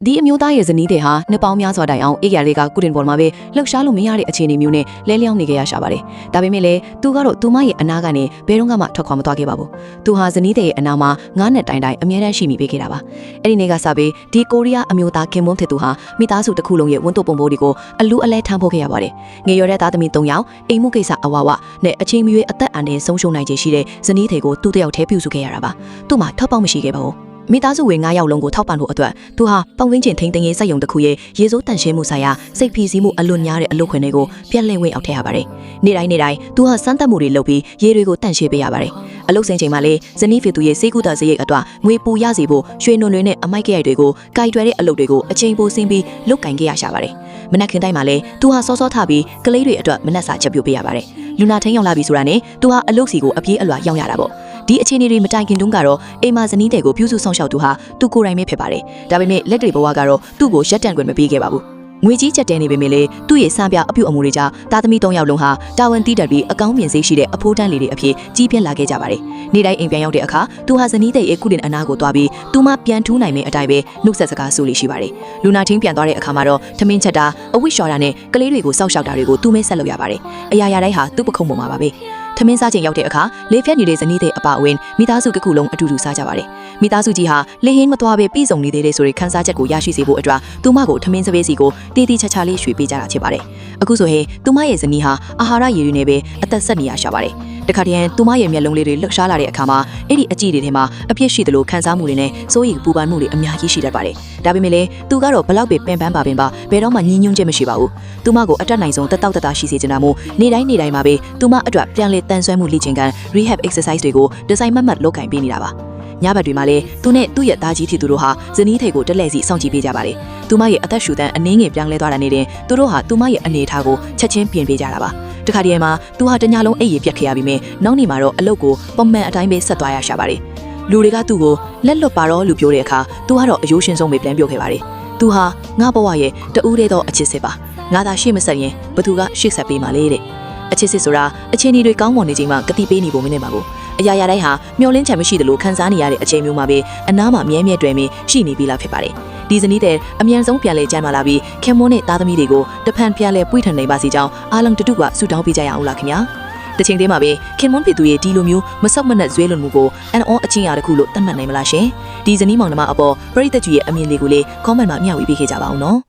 ဒီအမျိုးသားရဲ့ဇနီးတဲ့ဟာနှစ်ပေါင်းများစွာတိုင်အောင်အေးရတွေကကုတင်ပေါ်မှာပဲလှုပ်ရှားလို့မရတဲ့အခြေအနေမျိုးနဲ့လဲလျောင်းနေကြရရှာပါတယ်။ဒါပေမဲ့လည်းသူကတော့သူမရဲ့အနာကနေဘယ်တော့မှထွက်ခွာမသွားခဲ့ပါဘူး။သူဟာဇနီးတဲ့ရဲ့အနာမှာ9နှစ်တိုင်တိုင်အမြဲတမ်းရှိမိပေးခဲ့တာပါ။အဲ့ဒီနေ့ကစပြီးဒီကိုရီးယားအမျိုးသားခင်မွန်းတဲ့သူဟာမိသားစုတစ်ခုလုံးရဲ့ဝန်တုပ်ပုံပိုးတွေကိုအလူအလဲထမ်းဖို့ခဲ့ရပါတယ်။ငယ်ရွယ်တဲ့သားသမီး3ယောက်အိမ်မှုကိစ္စအဝဝနဲ့အချိန်မီအသက်အန္တရာယ်ဆုံးရှုံးနိုင်ခြေရှိတဲ့ဇနီးတွေကိုသူ့တယောက်တည်းပြုစုခဲ့ရတာပါ။သူ့မှာထောက်ပေါက်မရှိခဲ့ပါဘူး။မိသားစုဝင်9ယောက်လုံးကိုထောက်ပံ့ဖို့အတွက်သူဟာပေါင်ဝင်းကျင်ထိန်းသိမ်းရေးစက်ရုံတစ်ခုရဲ့ရေစိုးတန့်ရှင်းမှုဆိုင်ရာစိတ်ဖိစီးမှုအလွန်များတဲ့အလုပ်ခွင်တွေကိုပြက်လင့်ဝင်အောင်ထည့်ရပါတယ်။နေ့တိုင်းသူဟာစမ်းသပ်မှုတွေလုပ်ပြီးရေတွေကိုတန့်ရှင်းပေးရပါတယ်။အလုပ်စင်ချိန်မှာလည်းဇနီးဖေသူရဲ့စေကူတာစရိတ်အတွက်ငွေပူရစီဖို့ရွှေနွန်တွေနဲ့အမိုက်ကြိုက်တွေကိုကိုက်တွယ်တဲ့အလုပ်တွေကိုအချိန်ပိုဆင်းပြီးလုပ်ကင်ခဲ့ရရှာပါတယ်။မနက်ခင်းတိုင်းမှာလည်းသူဟာစောစောထပြီးကလေးတွေအတွက်မနက်စာချက်ပြုတ်ပေးရပါတယ်။လူနာထင်းရောက်လာပြီဆိုတာနဲ့သူဟာအလုပ်စီကိုအပြေးအလွှာရောက်ရတာပေါ့။ဒီအခြေအနေတွေမတိုင်ခင်တုန်းကတော့အိမ်မှာဇနီးတဲ့ကိုပြုစုဆောင်ရှောက်သူဟာသူကိုယ်တိုင်ပဲဖြစ်ပါတယ်။ဒါပေမဲ့လက်တွေဘဝကတော့သူ့ကိုရက်တန့်ခွင့်မပေးခဲ့ပါဘူး။ငွေကြီးချက်တဲနေပေမဲ့လေသူ့ရဲ့စံပြအပြုတ်အမူတွေကြောင့်သားသမီး3ယောက်လုံးဟာတာဝန်တီးတက်ပြီးအကောင်းမြင်စိတ်ရှိတဲ့အဖိုးတန်းလေးတွေအဖြစ်ကြီးပြင်းလာခဲ့ကြပါတယ်။နေ့တိုင်းအိမ်ပြန်ရောက်တဲ့အခါသူဟာဇနီးတဲ့ရဲ့ကုတင်အနာကိုတွားပြီးသူမပြန်ထူးနိုင်မယ့်အတိုင်းပဲနှုတ်ဆက်စကားဆိုလို့ရှိပါတယ်။လူနာချင်းပြန်သွားတဲ့အခါမှာတော့ထမင်းချက်တာအဝိရှော်တာနဲ့ကလေးတွေကိုစောက်ရှောက်တာတွေကိုသူမဲဆက်လုပ်ရပါတယ်။အရာရာတိုင်းဟာသူ့ပခုံးပေါ်မှာပါပဲ။ထမင်းစားချိန်ရောက်တဲ့အခါလေးဖြတ်နေတဲ့ဇနီးတဲ့အပအဝင်မိသားစုတစ်ခုလုံးအတူတူစားကြပါတယ်။မိသားစုကြီးဟာလင်းဟင်းမသွားပဲပြည်စုံနေသေးတဲ့ဆိုတဲ့ခန်းစားချက်ကိုရရှိစေဖို့အတွက်သူမကိုထမင်းစပေးစီကိုတီတီချာချာလေးရွှေပေးကြတာဖြစ်ပါတယ်။အခုဆိုရင်သူမရဲ့ဇနီးဟာအာဟာရရည်ရည်နဲ့ပဲအသက်ဆက်နေရရှာပါတယ်။တခါတည်းသူမရဲ့မျက်လုံးလေးတွေလှရှားလာတဲ့အခါမှာအဲ့ဒီအကြည့်တွေထဲမှာအပြစ်ရှိသလိုခံစားမှုတွေနဲ့စိုးရိမ်ပူပန်မှုတွေအများကြီးရှိတတ်ပါတယ်။ဒါပေမဲ့လည်းသူကတော့ဘလောက်ပဲပင်ပန်းပါဘယ်တော့မှညှဉ်းညွန့်ခြင်းမရှိပါဘူး။သူမကိုအတက်နိုင်ဆုံးတက်တောက်တတာရှိစေချင်တာမို့နေ့တိုင်းမှာပဲသူမအတွက်ပြန်လည်တန်ဆွမ်းမှုလေ့ကျင့်ခန်း rehab exercise တွေကိုဒီဇိုင်းမှတ်လုပ်ကင်ပေးနေတာပါ။ညဘက်တွေမှာလည်းသူနဲ့သူ့ရဲ့သားကြီးဖြစ်သူတို့ဟာဇနီးထိတ်ကိုတက်လှည့်စီစောင့်ကြည့်ပေးကြပါတယ်။သူမရဲ့အသက်ရှူတန်းအနည်းငယ်ပြောင်းလဲသွားတာနဲ့တင်သူတို့ဟာသူမရဲ့အနေအထားကိုချက်ချင်းပြင်ပေးကြတာပါ။တခါတည်းမှာသူဟာတညလုံးအိပ်ရပြက်ခဲ့ရပြီးမြဲနောက်နေ့မှာတော့အလုပ်ကိုပုံမှန်အတိုင်းပဲဆက်သွားရရှာပါတယ်။လူတွေကသူ့ကိုလက်လွတ်ပါတော့လို့ပြောတဲ့အခါသူကတော့အယိုးရှင်ဆုံးပဲပြန်ပြောခဲ့ပါတယ်။သူဟာငါဘဝရဲ့တူးတဲ့တော့အချစ်စစ်ပါ။ငါသာရှေ့မဆက်ရင်ဘသူကရှေ့ဆက်ပေးမှာလေတဲ့အချစ်စစ်ဆိုတာအခြေအနေတွေကောင်းမွန်နေချိန်မှာကတိပေးနေပုံမနေပါဘူးအရာရာတိုင်းဟာမျောလင်းချင်မရှိသလိုခံစားနေရတဲ့အချိန်မျိုးမှာပဲအနားမှာမြဲမြဲတွေ့မြင်ရှိနေပြီလားဖြစ်ပါတယ်ဒီဇနီးတဲ့အမြန်ဆုံးပြန်လဲကြမ်းလာပြီးခင်မွန်းနဲ့သားသမီးတွေကိုတဖန်ပြန်လဲပွေ့ထန်နေပါစီကြောင်းအားလုံးတူကဆူတောင်းပေးကြရအောင်လားခင်ဗျာတစ်ချိန်တည်းမှာပဲခင်မွန်းဖေသူရဲ့ဒီလိုမျိုးမဆော့မနက်ဇွဲလွန်မှုကိုအန်အောအချင်းရာတစ်ခုလို့သတ်မှတ်နိုင်မလားရှင်ဒီဇနီးမောင်နှမအပေါ်ပရိသတ်ကြီးရဲ့အမြင်လေးကိုလေ comment မှာမျှဝေပေးခဲ့ကြပါအောင်နော်